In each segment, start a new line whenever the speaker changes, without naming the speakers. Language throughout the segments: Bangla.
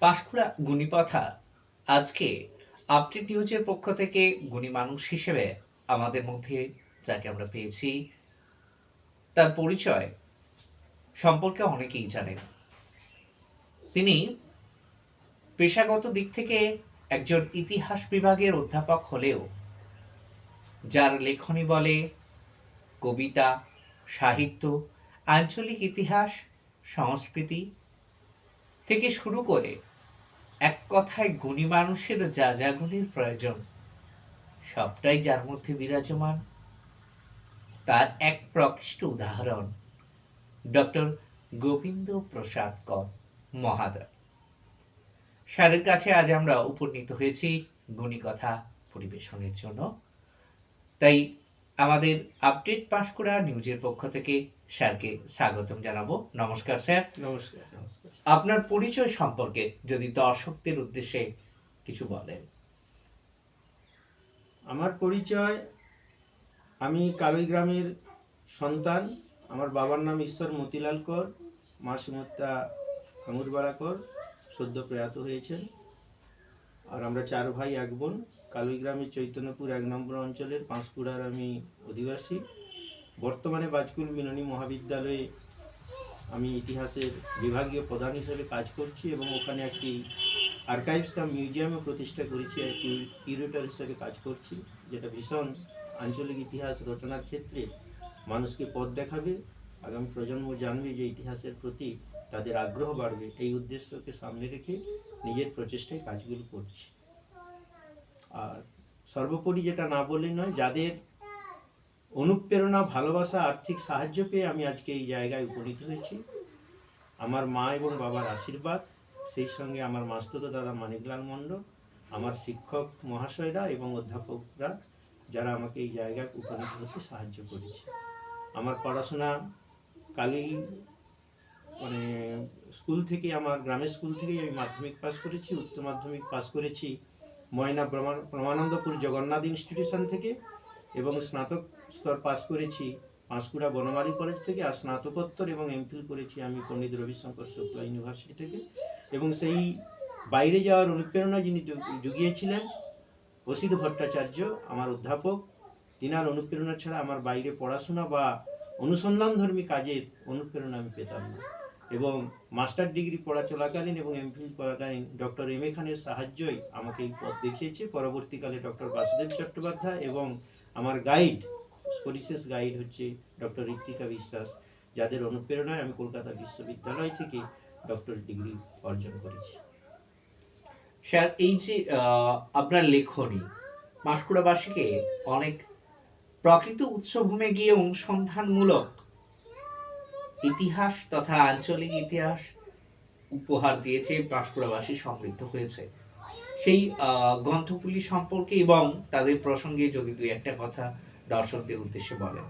পাঁশকুড়া গুণীপথা আজকে আপডেট নিউজের পক্ষ থেকে গুণী মানুষ হিসেবে আমাদের মধ্যে যাকে আমরা পেয়েছি তার পরিচয় সম্পর্কে অনেকেই জানেন। তিনি পেশাগত দিক থেকে একজন ইতিহাস বিভাগের অধ্যাপক হলেও যার লেখনী বলে কবিতা, সাহিত্য, আঞ্চলিক ইতিহাস, সংস্কৃতি থেকে শুরু করে এক কথায় গুণী মানুষের যা যা গুণের প্রয়োজন সবটাই যার মধ্যে বিরাজমান, তার এক প্রকৃষ্ট উদাহরণ ডক্টর গোবিন্দ প্রসাদ কর মহাদয়। স্যারের কাছে আজ আমরা উপনীত হয়েছি গুণী কথা পরিবেশনের জন্য। তাই আমাদের আপডেট পাঁশকুড়া নিউজের পক্ষ থেকে স্যারকে স্বাগতম জানাবো। নমস্কার স্যার।
নমস্কার। নমস্কার।
আপনার পরিচয় সম্পর্কে যদি দর্শকদের উদ্দেশ্যে কিছু বলেন।
আমার পরিচয়, আমি কালুই গ্রামের সন্তান। আমার বাবার নাম ঈশ্বর মতিলাল কর, মা শ্রীমতা আঙুরবাড়া কর, সদ্য প্রয়াত হয়েছেন। আর আমরা 4 ভাই 1 বোন। কালুই গ্রামের চৈতন্যপুর 1 নম্বর অঞ্চলের পাঁশকুড়ার আমি অধিবাসী। বর্তমানে বাজকুল মিলনী মহাবিদ্যালয়ে আমি ইতিহাসের বিভাগীয় প্রধান হিসেবে কাজ করছি এবং ওখানে একটি আর্কাইভস কাম মিউজিয়ামও প্রতিষ্ঠা করেছি, কিউরেটর হিসেবে কাজ করছি, যেটা ভীষণ আঞ্চলিক ইতিহাস রচনার ক্ষেত্রে মানুষকে পথ দেখাবে, আগামী প্রজন্ম জানবে যে ইতিহাসের প্রতি তাদের আগ্রহ বাড়বে। এই উদ্দেশ্যকে সামনে রেখে নিজের প্রচেষ্টায় কাজগুলো করছি। আর সর্বোপরি যেটা না বললেই নয়, যাদের অনুপ্রেরণা, ভালোবাসা, আর্থিক সাহায্য পেয়ে আমি আজকে এই জায়গায় উপনীত হয়েছি। আমার মা এবং বাবার আশীর্বাদ, সেই সঙ্গে আমার মাস্তুতো দাদা মানিকলাল মণ্ডল, আমার শিক্ষক মহাশয়রা এবং অধ্যাপকরা, যারা আমাকে এই জায়গায় উপনীত হতে সাহায্য করেছে। আমার পড়াশোনা কালুই স্কুল থেকে, আমার গ্রামের স্কুল থেকেই আমি মাধ্যমিক পাস করেছি। উচ্চ মাধ্যমিক পাস করেছি ময়না প্রমানন্দপুর জগন্নাথ ইনস্টিটিউশন থেকে এবং স্নাতক স্তর পাস করেছি পাঁশকুড়া বনমালী কলেজ থেকে। আর স্নাতকোত্তর এবং এমফিল করেছি আমি পণ্ডিত রবিশঙ্কর শুক্লা ইউনিভার্সিটি থেকে। এবং সেই বাইরে যাওয়ার অনুপ্রেরণা যিনি জুগিয়েছিলেন অসিত ভট্টাচার্য, আমার অধ্যাপক, তিনার অনুপ্রেরণা ছাড়া আমার বাইরে পড়াশোনা বা অনুসন্ধানধর্মী কাজের অনুপ্রেরণা আমি পেতাম না। এবং মাস্টার ডিগ্রি পড়া চলাকালীন এবং এমফিল করাকালীন ডক্টর এম এ খানের সাহায্যই আমাকে এই পথ দেখিয়েছে। পরবর্তীকালে ডক্টর বাসুদেব চট্টোপাধ্যায় এবং আমার গাইড, পরিশেষ গাইড হচ্ছে ডক্টর ঋত্বিকা বিশ্বাস, যাদের অনুপ্রেরণায় আমি কলকাতা বিশ্ববিদ্যালয় থেকে ডক্টর ডিগ্রি অর্জন করেছি।
স্যার, এই যে আপনার লেখনী পাঁশকুড়াবাসীকে অনেক প্রকৃত উৎসভূমে গিয়ে অনুসন্ধানমূলক ইতিহাস তথা আঞ্চলিক ইতিহাস উপহার দিয়েছে, পাঁশকুড়াবাসী সমৃদ্ধ হয়েছে। সেই গ্রন্থগুলি সম্পর্কে এবং তাদের প্রসঙ্গে যদি 2-1 কথা দর্শকদের উদ্দেশ্যে বলেন।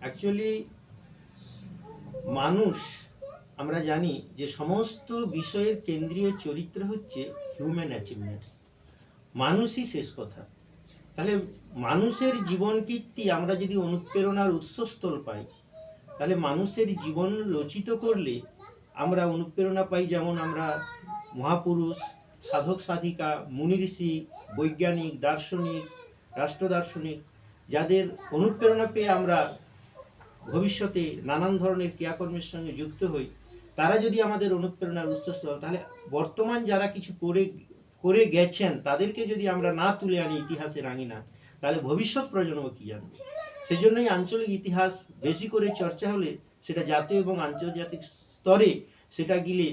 অ্যাকচুয়ালি মানুষ, আমরা জানি যে সমস্ত বিষয়ের কেন্দ্রীয় চরিত্র হচ্ছে হিউম্যান অ্যাচিভমেন্টস, মানুষই শেষ কথা। তাহলে মানুষের জীবন কীর্তি আমরা যদি অনুপ্রেরণার উৎসস্থল পাই, তাহলে মানুষের জীবন রচিত করলে আমরা অনুপ্রেরণা পাই। যেমন আমরা মহাপুরুষ, সাধক সাধিকা, মুনি ঋষি, বৈজ্ঞানিক, দার্শনিক, রাষ্ট্র দার্শনিক, যাদের অনুপ্রেরণা পেয়ে আমরা ভবিষ্যতে নানান ধরনের ক্রিয়াকর্মের সঙ্গে যুক্ত হই, তারা যদি আমাদের অনুপ্রেরণার উৎসস্থল, তাহলে বর্তমান যারা কিছু করে গেছেন তাদেরকে যদি আমরা না তুলে আনি ইতিহাসের আঙিনা, তাহলে ভবিষ্যৎ প্রজন্ম কি জানবে? সেই জন্যই আঞ্চলিক ইতিহাস বেশি করে চর্চা হলে সেটা জাতীয় এবং আন্তর্জাতিক স্তরে সেটা গিলে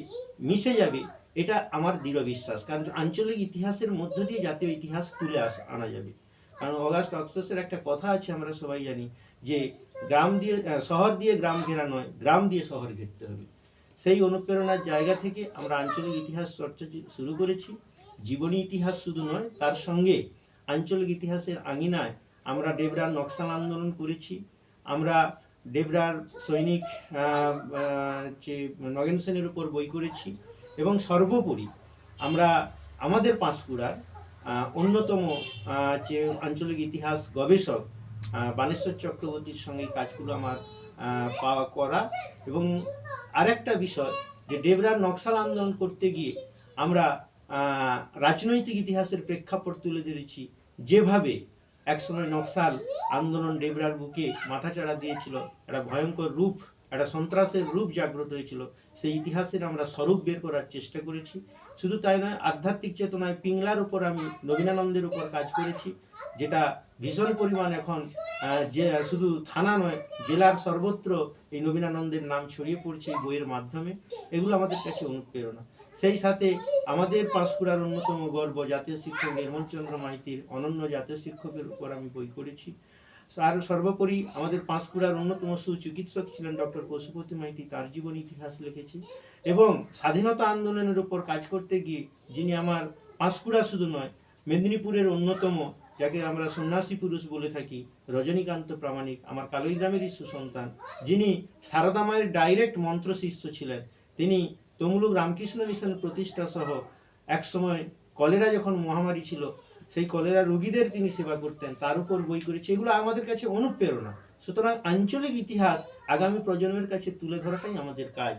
মিশে যাবে, এটা আমার দৃঢ় বিশ্বাস। কারণ আঞ্চলিক ইতিহাসের মধ্য দিয়ে জাতীয় ইতিহাস তুলে আনা যাবে। কারণ অগাস্ট অক্সসের একটা কথা আছে, আমরা সবাই জানি যে গ্রাম দিয়ে শহর দিয়ে গ্রাম ঘেরা নয়, গ্রাম দিয়ে শহর ঘেরতে হবে। সেই অনুপ্রেরণার জায়গা থেকে আমরা আঞ্চলিক ইতিহাস চর্চা শুরু করেছি। জীবনী ইতিহাস শুধু নয়, তার সঙ্গে আঞ্চলিক ইতিহাসের আঙিনায় আমরা ডেবরার নকশাল আন্দোলন করেছি, আমরা ডেবরার সৈনিক নগেন সেনের উপর বই করেছি এবং সর্বোপরি আমরা আমাদের পাঁশকুড়ার অন্যতম যে আঞ্চলিক ইতিহাস গবেষক বানেশ্বর চক্রবর্তীর সঙ্গে কাজগুলো আমার করা। এবং আরেকটা বিষয় যে ডেবরার নকশাল আন্দোলন করতে গিয়ে আমরা রাজনৈতিক ইতিহাসের প্রেক্ষাপট তুলে ধরেছি, যেভাবে একসময় নকশাল আন্দোলন ডেবরার বুকে মাথাচাড়া দিয়েছিল, একটা ভয়ঙ্কর রূপ, একটা সন্ত্রাসের রূপ জাগ্রত হয়েছিল, সেই ইতিহাসের আমরা স্বরূপ বের করার চেষ্টা করেছি। শুধু তাই নয়, আধ্যাত্মিক চেতনায় পিংলার উপর আমি নবীনানন্দের উপর কাজ করেছি, যেটা ভীষণ পরিমাণ এখন যে শুধু থানা নয়, জেলার সর্বত্র এই নবীনানন্দের নাম ছড়িয়ে পড়ছে এই বইয়ের মাধ্যমে। এগুলো আমাদের কাছে অনুপ্রেরণা। সেই সাথে আমাদের পাঁশকুড়ার অন্যতম গর্ব জাতীয় শিক্ষক নির্মলচন্দ্র মাইতির অনন্য জাতীয় শিক্ষকের উপর আমি বই করেছি। আর সর্বোপরি আমাদের পাঁশকুড়ার অন্যতম সুচিকিৎসক ছিলেন ডক্টর পশুপতি মাইতি, তার জীবন ইতিহাস লিখেছি। এবং স্বাধীনতা আন্দোলনের উপর কাজ করতে গিয়ে যিনি আমার পাঁশকুড়া শুধু নয়, মেদিনীপুরের অন্যতম, যাকে আমরা সন্ন্যাসী পুরুষ বলে থাকি, রজনীকান্ত প্রামাণিক, আমার কালুইগ্রামেরই সুসন্তান, যিনি সারদা মায়ের ডাইরেক্ট মন্ত্র শিষ্য ছিলেন। তিনি তমলুক রামকৃষ্ণ মিশন প্রতিষ্ঠা সহ একসময় কলেরা যখন মহামারী ছিল, সেই কলেরা রোগীদের তিনি সেবা করতেন, তার উপর বই করেছে। এগুলো আমাদের কাছে অনুপ্রেরণা। সুতরাং আঞ্চলিক ইতিহাস আগামী প্রজন্মের কাছে তুলে ধরাটাই আমাদের কাজ,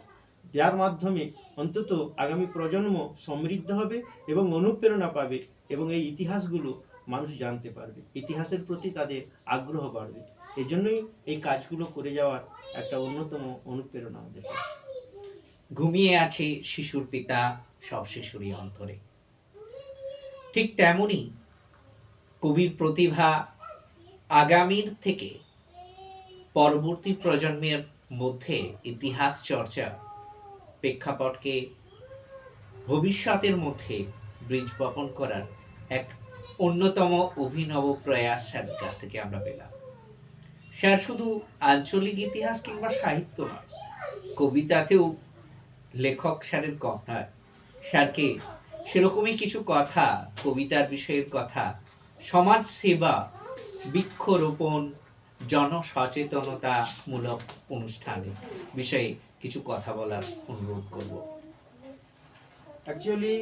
যার মাধ্যমে অন্তত আগামী প্রজন্ম সমৃদ্ধ হবে এবং অনুপ্রেরণা পাবে, এবং এই ইতিহাসগুলো মানুষ জানতে পারবে, ইতিহাসের প্রতি তাদের আগ্রহ বাড়বে। এই জন্যই এই কাজগুলো করে যাওয়ার একটা অন্যতম অনুপ্রেরণা আমাদের কাছে।
ঘুমিয়ে আছে শিশুর পিতা, সব শিশুরই অন্তরে। ঠিক তেমনি কবির প্রতিভা আগামীর থেকে পরবর্তী প্রজন্মের মধ্যে ইতিহাস চর্চা প্রেক্ষাপটকে ভবিষ্যতের মধ্যে বীজ বপন করার এক অন্যতম অভিনব প্রয়াস স্যারের কাছ থেকে আমরা পেলাম। স্যার শুধু আঞ্চলিক ইতিহাস কিংবা সাহিত্য নয়, কবিতাতেও লেখক স্যারের কম নয়। স্যারকে সেরকমই কিছু কথা, কবিতার বিষয়ের কথা, সমাজ সেবা, বৃক্ষরোপণ, জনসচেতনতামূলক অনুষ্ঠানে বিষয়ে কিছু কথা বলার অনুরোধ করব।
অ্যাকচুয়ালি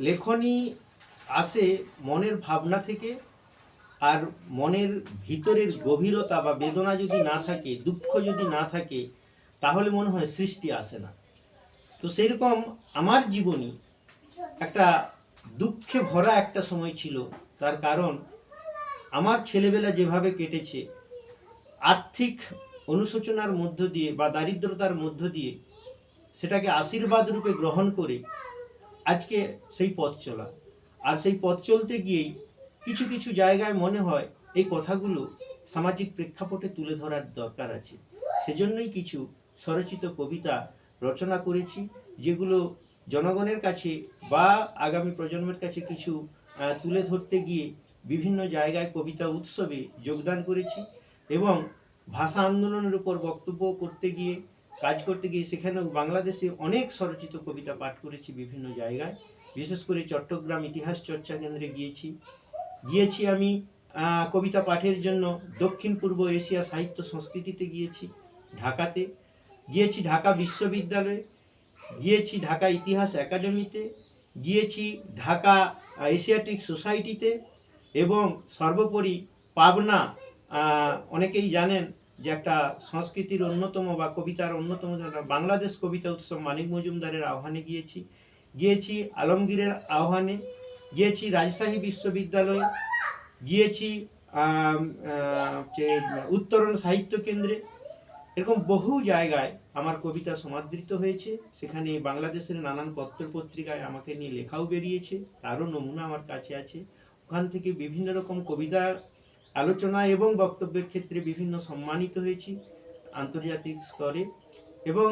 লেখনী আসে মনের ভাবনা থেকে, আর মনের ভিতরের গভীরতা বা বেদনা যদি না থাকে, দুঃখ যদি না থাকে, তাহলে মনে হয় সৃষ্টি আসে না। তো সেরকম আমার জীবনী একটা দুঃখে ভরা একটা সময় ছিল। তার কারণ আমার ছেলেবেলা যেভাবে কেটেছে, আর্থিক অনুশোচনার মধ্য দিয়ে বা দারিদ্রতার মধ্য দিয়ে, সেটাকে আশীর্বাদ রূপে গ্রহণ করে আজকে সেই পথ চলা। আর সেই পথ চলতে গিয়েই কিছু কিছু জায়গায় মনে হয় এই কথাগুলো সামাজিক প্রেক্ষাপটে তুলে ধরার দরকার আছে। সেজন্যই কিছু স্বরচিত কবিতা রচনা করেছি, যেগুলো জনগণের কাছে বা আগামী প্রজন্মের কাছে কিছু তুলে ধরতে গিয়ে বিভিন্ন জায়গায় কবিতা উৎসবে যোগদান করেছি, এবং ভাষা আন্দোলনের উপর বক্তব্য করতে গিয়ে, কাজ করতে গিয়ে সেখানেও বাংলাদেশে অনেক স্বরচিত কবিতা পাঠ করেছি বিভিন্ন জায়গায়। বিশেষ করে চট্টগ্রাম ইতিহাস চর্চা কেন্দ্রে গিয়েছি আমি কবিতা পাঠের জন্য। দক্ষিণ পূর্ব এশিয়া সাহিত্য সংস্কৃতিতে গিয়েছি, ঢাকাতে গিয়েছি, ঢাকা বিশ্ববিদ্যালয়ে গিয়েছি, ঢাকা ইতিহাস একাডেমিতে গিয়েছি, ঢাকা এশিয়াটিক সোসাইটিতে, এবং সর্বোপরি পাবনা, অনেকেই জানেন যে একটা সংস্কৃতির অন্যতম বা কবিতার অন্যতম বাংলাদেশ কবিতা উৎসব মানিক মজুমদারের আহ্বানে গিয়েছি আলমগীরের আহ্বানে গিয়েছি, রাজশাহী বিশ্ববিদ্যালয়ে গিয়েছি, উত্তরণ সাহিত্য কেন্দ্রে। এরকম বহু জায়গায় আমার কবিতা সমাদৃত হয়েছে। সেখানে বাংলাদেশের নানান পত্র পত্রিকায় আমাকে নিয়ে লেখাও বেরিয়েছে, তারও নমুনা আমার কাছে আছে। ওখান থেকে বিভিন্ন রকম কবিতার আলোচনা এবং বক্তব্যের ক্ষেত্রে বিভিন্ন সম্মানিত হয়েছি আন্তর্জাতিক স্তরে। এবং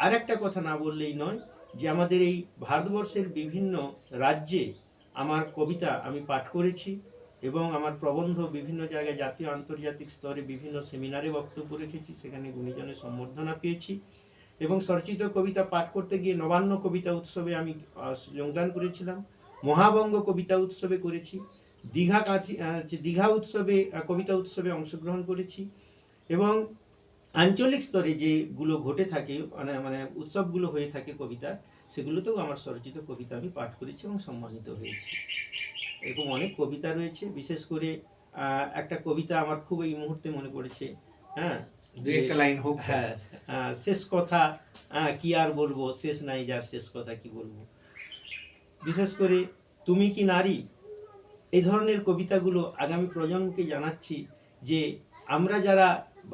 আরেকটা কথা না বললেই নয়, যে আমাদের এই ভারতবর্ষের বিভিন্ন রাজ্যে আমার কবিতা আমি পাঠ করেছি, এবং আমার প্রবন্ধ বিভিন্ন জায়গায় জাতীয় আন্তর্জাতিক স্তরে বিভিন্ন সেমিনারে বক্তব্য রেখেছি, সেখানে গুণীজনের সম্বর্ধনা পেয়েছি। এবং স্বরচিত কবিতা পাঠ করতে গিয়ে নবান্ন কবিতা উৎসবে আমি যোগদান করেছিলাম, মহাবঙ্গ কবিতা উৎসবে করেছি, দীঘা উৎসবে কবিতা উৎসবে অংশগ্রহণ করেছি। এবং আঞ্চলিক স্তরে যেগুলো ঘটে থাকে, মানে উৎসবগুলো হয়ে থাকে কবিতা, সেগুলোতেও আমার স্বরচিত কবিতা আমি পাঠ করেছি এবং সম্মানিত হয়েছি। এরকম অনেক কবিতা রয়েছে। বিশেষ করে একটা কবিতা আমার খুব এই মুহূর্তে মনে পড়েছে,
দু একটা লাইন হোক স্যার।
হ্যাঁ, শেষ কথা কি আর বলবো, শেষ নাই যার, শেষ কথা কি বলবো। বিশেষ করে তুমি কি নারী, এই ধরনের কবিতাগুলো আগামী প্রজন্মকে জানাচ্ছি যে আমরা যারা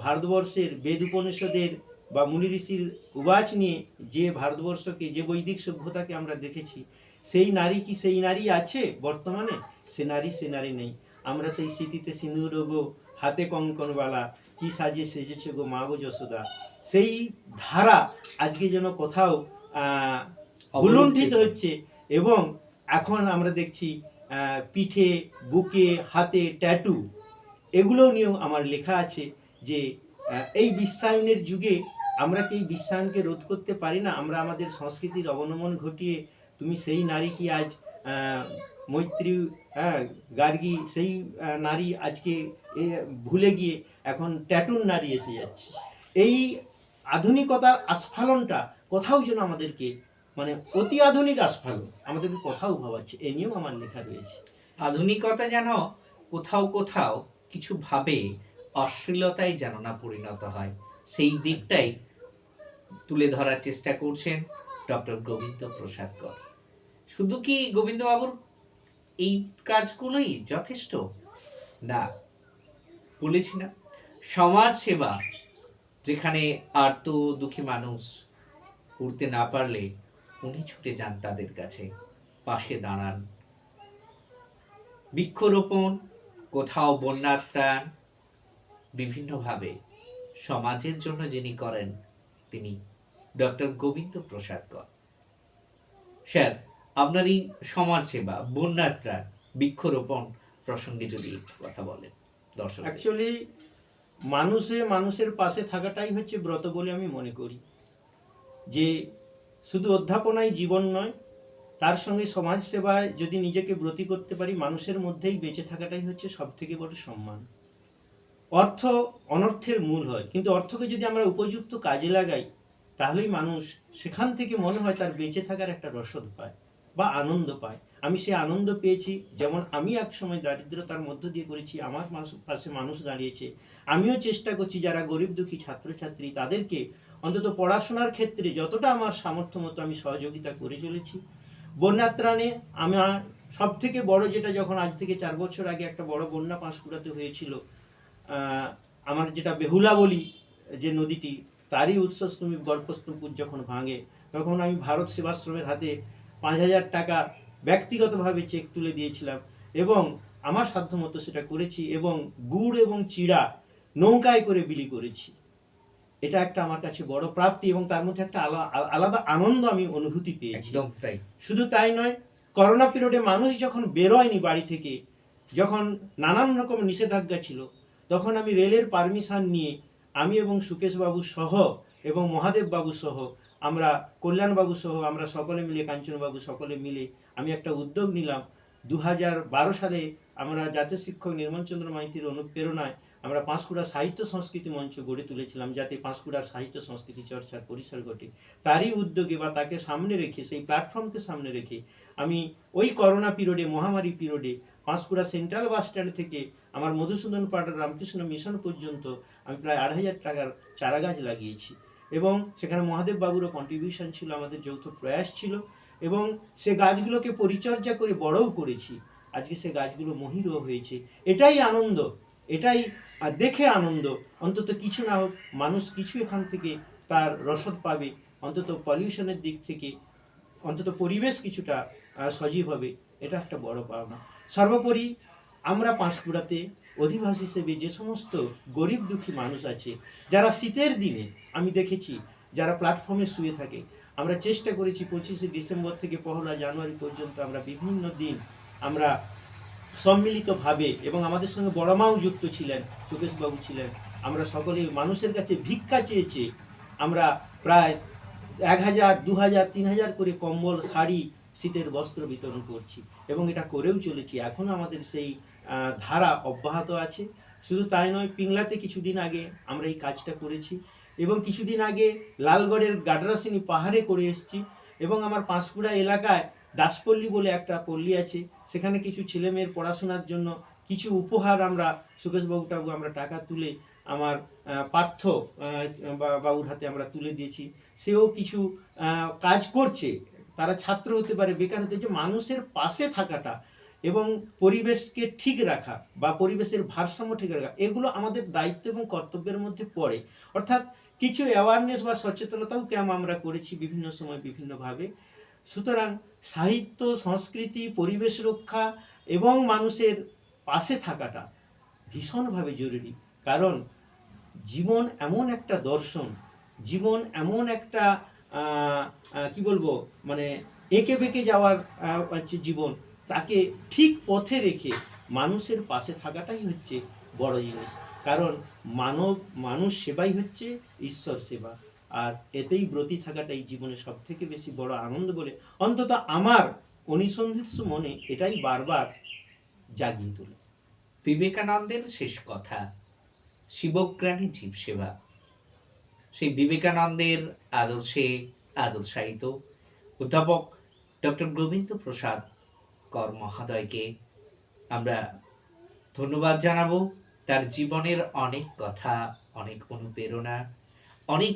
ভারতবর্ষের বেদ উপনিষদের বা মুনি ঋষির উবাচ নিয়ে যে ভারতবর্ষকে, যে বৈদিক সভ্যতাকে আমরা দেখেছি, সেই নারী কি সেই নারী আছে বর্তমানে? সে নারী নেই। আমরা সেই স্মৃতিতে সিঁদুর গো, হাতে কঙ্কনবালা, কি সাজে সেজেছে গো মা গো যশোদা, সেই ধারা আজকে যেন কোথাও গুলুণ্ঠিত হচ্ছে। এবং এখন আমরা দেখছি পিঠে, বুকে, হাতে ট্যাটু, এগুলো নিয়েও আমার লেখা আছে যে এই বিশ্বায়নের যুগে আমরা কি এই বিশ্বায়নকে রোধ করতে পারি না? আমরা আমাদের সংস্কৃতির অবনমন ঘটিয়ে, তুমি সেই নারী কি আজ মৈত্রী, গার্গী, সেই নারী আজকে ভুলে গিয়ে এখন ট্যাটুর নারী এসে যাচ্ছে। এই আধুনিকতার আস্ফালনটা কোথাও যেন আমাদেরকে, মানে অতি আধুনিক আস্ফালন আমাদেরকে কোথাও ভাবাচ্ছে। এ নিয়েও আমার লেখা রয়েছে।
আধুনিকতা যেন কোথাও কোথাও কিছু ভাবে অশ্লীলতায় যেন না পরিণত হয়, সেই দিকটাই তুলে ধরার চেষ্টা করছেন ডক্টর গোবিন্দ প্রসাদ কর। শুধু কি গোবিন্দবাবুর এই কাজগুলোই যথেষ্ট? না, বলেছি না, সমাজ সেবা, যেখানে আর্ত দুঃখী মানুষ উঠতে না পারলে উনি ছুটে যান তাদের কাছে, পাশে দাঁড়ান। বৃক্ষরোপণ, কোথাও বন্যার ত্রাণ, বিভিন্নভাবে সমাজের জন্য যিনি করেন তিনি ডক্টর গোবিন্দ প্রসাদ কর। স্যার, আপনার এই সমাজ সেবা, বন্যার ত্রাণ, বৃক্ষরোপণ প্রসঙ্গে যদি একটু কথা বলেন দর্শক।
অ্যাকচুয়ালি মানুষের পাশে থাকাটাই হচ্ছে ব্রত বলে আমি মনে করি। যে শুধু অধ্যাপনাই জীবন নয়, তার সঙ্গে সমাজ সেবায় যদি নিজেকে ব্রতী করতে পারি, মানুষের মধ্যেই বেঁচে থাকাটাই হচ্ছে সব থেকে বড় সম্মান। অর্থ অনর্থের মূল হয়, কিন্তু অর্থকে যদি আমরা উপযুক্ত কাজে লাগাই, তাহলেই মানুষ সেখান থেকে মনে হয় তার বেঁচে থাকার একটা রসদ পায় বা আনন্দ পায়। আমি সে আনন্দ পেয়েছি, যেমন আমি এক সময় দারিদ্রতার মধ্য দিয়ে করেছি, আমার পাশে মানুষ দাঁড়িয়েছে। আমিও চেষ্টা করছি যারা গরিব দুঃখী ছাত্রছাত্রী, তাদেরকে অন্তত পড়াশোনার ক্ষেত্রে যতটা আমার সামর্থ্য মতো আমি সহযোগিতা করে চলেছি। বন্যাত্রাণে আমার সব থেকে বড় যেটা, যখন আজ থেকে 4 বছর আগে একটা বড় বন্যা পাঁশকুড়াতে হয়েছিল, আমার যেটা বেহুলা বলি যে নদীটি, তারই উৎসস্থভূমি গল্পস্তম্পুর যখন ভাঙে, তখন আমি ভারত সেবাশ্রমের হাতে 5,000 টাকা ব্যক্তিগতভাবে চেক তুলে দিয়েছিলাম এবং আমার সাধ্যমতো সেটা করেছি, এবং গুড় এবং চিড়া নৌকায় করে বিলি করেছি। এটা একটা আমার কাছে বড় প্রাপ্তি, এবং তার মধ্যে একটা আলাদা আনন্দ আমি অনুভূতি পেয়েছি।
একদম তাই।
শুধু তাই নয়, করোনা পিরিয়ডে মানুষ যখন বেরোয়নি বাড়ি থেকে, যখন নানান রকম নিষেধাজ্ঞা ছিল, তখন আমি রেলের পারমিশন নিয়ে আমি এবং সুকেশ বাবু সহ এবং মহাদেব বাবু সহ, আমরা কল্যাণবাবু সহ, আমরা সকলে মিলে, কাঞ্চনবাবু সকলে মিলে আমি একটা উদ্যোগ নিলাম। 2012 সালে আমরা জাতীয় শিক্ষক নির্মলচন্দ্র মাইতির অনুপ্রেরণায় আমরা পাঁশকুড়া সাহিত্য সংস্কৃতি মঞ্চ গড়ে তুলেছিলাম, যাতে পাঁশকুড়ার সাহিত্য সংস্কৃতি চর্চার পরিসর ঘটে। তারই উদ্যোগে বা তাকে সামনে রেখে, সেই প্ল্যাটফর্মকে সামনে রেখে আমি ওই করোনা পিরিয়ডে, মহামারী পিরিয়ডে, পাঁশকুড়া সেন্ট্রাল বাস স্ট্যান্ড থেকে আমার মধুসূদন পাড়ার রামকৃষ্ণ মিশন পর্যন্ত আমি প্রায় 2,500 টাকার চারা গাছ লাগিয়েছি, এবং সেখানে মহাদেব বাবুরও কন্ট্রিবিউশন ছিল, আমাদের যৌথ প্রয়াস ছিল, এবং সে গাছগুলোকে পরিচর্যা করে বড়ও করেছি। আজকে সে গাছগুলো মহিরও হয়েছে। এটাই আনন্দ, এটাই দেখে আনন্দ। অন্তত কিছু না হোক, মানুষ কিছু এখান থেকে তার রসদ পাবে, অন্তত পলিউশনের দিক থেকে অন্তত পরিবেশ কিছুটা সজীব হবে। এটা একটা বড় পাওনা। সর্বোপরি আমরা পাঁশকুড়াতে অধিবাসী হিসেবে যে সমস্ত গরিব দুঃখী মানুষ আছে, যারা শীতের দিনে আমি দেখেছি যারা প্ল্যাটফর্মে শুয়ে থাকে, আমরা চেষ্টা করেছি 25শে ডিসেম্বর থেকে 1লা জানুয়ারি পর্যন্ত আমরা বিভিন্ন দিন আমরা সম্মিলিতভাবে, এবং আমাদের সঙ্গে বড় মাও যুক্ত ছিলেন, সুকেশবাবু ছিলেন, আমরা সকলে মানুষের কাছে ভিক্ষা চেয়েছে। আমরা প্রায় 1,000, 2,000, 3,000 করে কম্বল, শাড়ি, শীতের বস্ত্র বিতরণ করছি, এবং এটা করেও চলেছি। এখনও আমাদের সেই ধারা অব্যাহত আছে। শুধু তাই নয়, পিংলাতে কিছুদিন আগে আমরা এই কাজটা করেছি, এবং কিছুদিন আগে লালগড়ের গাডরাসিনী পাহাড়ে করে এসেছি, এবং আমার পাঁশকুড়া এলাকায় দাসপল্লী বলে একটা পল্লী আছে, সেখানে কিছু ছেলেমেয়ের পড়াশোনার জন্য কিছু উপহার আমরা সুকেশবাবু আমরা টাকা তুলে আমার পার্থ বাবুর হাতে আমরা তুলে দিয়েছি, সেও কিছু কাজ করছে। তারা ছাত্র হতে পারে, বেকার হতে, যে মানুষের পাশে থাকাটা এবং পরিবেশকে ঠিক রাখা বা পরিবেশের ভারসাম্য ঠিক রাখা, এগুলো আমাদের দায়িত্ব এবং কর্তব্যের মধ্যে পড়ে। অর্থাৎ কিছু অ্যাওয়ারনেস বা সচেতনতাও ক্যাম্প আমরা করেছি বিভিন্ন সময় বিভিন্নভাবে। সুতরাং সাহিত্য, সংস্কৃতি, পরিবেশ রক্ষা এবং মানুষের পাশে থাকাটা ভীষণভাবে জরুরি। কারণ জীবন এমন একটা দর্শন, জীবন এমন একটা কি বলবো, মানে এঁকে বেঁকে যাওয়ার হচ্ছে জীবন, তাকে ঠিক পথে রেখে মানুষের পাশে থাকাটাই হচ্ছে বড় জিনিস। কারণ মানুষ সেবাই হচ্ছে ঈশ্বর সেবা, আর এতেই ব্রতী থাকাটাই জীবনে সব থেকে বেশি বড় আনন্দ বলে অন্তত আমার অনুসন্ধিৎসু মনে এটাই বারবার জাগিয়ে তোলে।
বিবেকানন্দের শেষ কথা, শিবজ্ঞানী জীব সেবা। সেই বিবেকানন্দের আদর্শে আদর্শায়িত অধ্যাপক ডক্টর গোবিন্দ প্রসাদ কর মহোদয়কে আমরা ধন্যবাদ জানাবো। তার জীবনের অনেক কথা, অনেক অনুপ্রেরণা, অনেক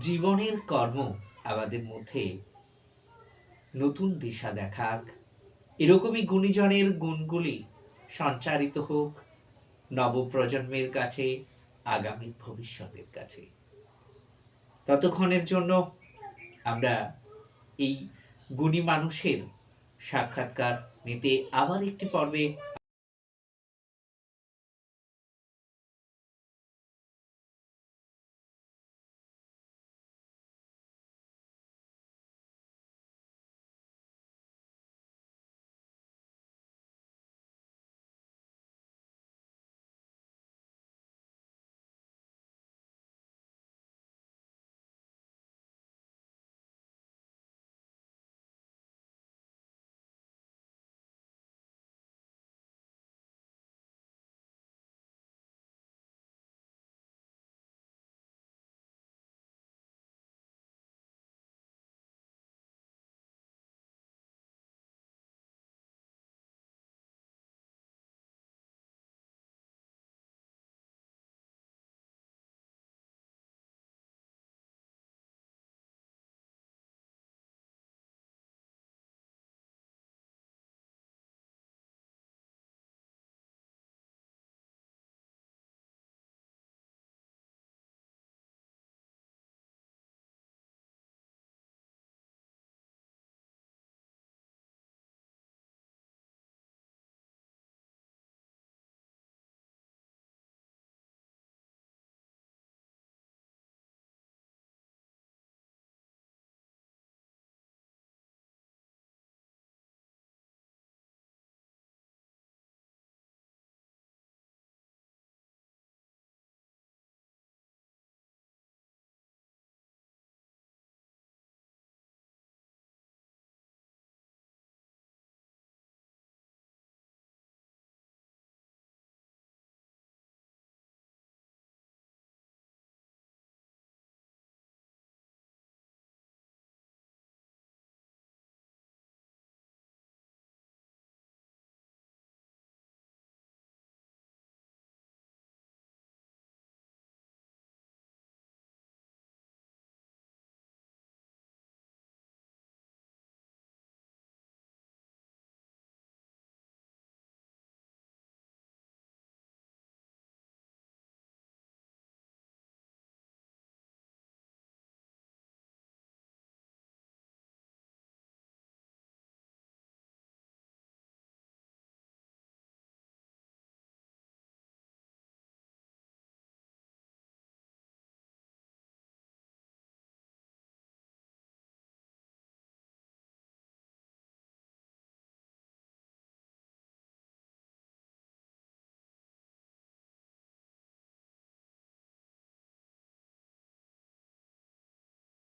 জীবনের কর্ম আমাদের মধ্যে নতুন দিশা দেখাক। এরকমই গুণীজনের গুণগুলি সঞ্চারিত হোক নবপ্রজন্মের কাছে, আগামী ভবিষ্যতের কাছে। ততক্ষণের জন্য আমরা এই গুণী মানুষের সাক্ষাৎকার নিতে আবার একটি পর্বে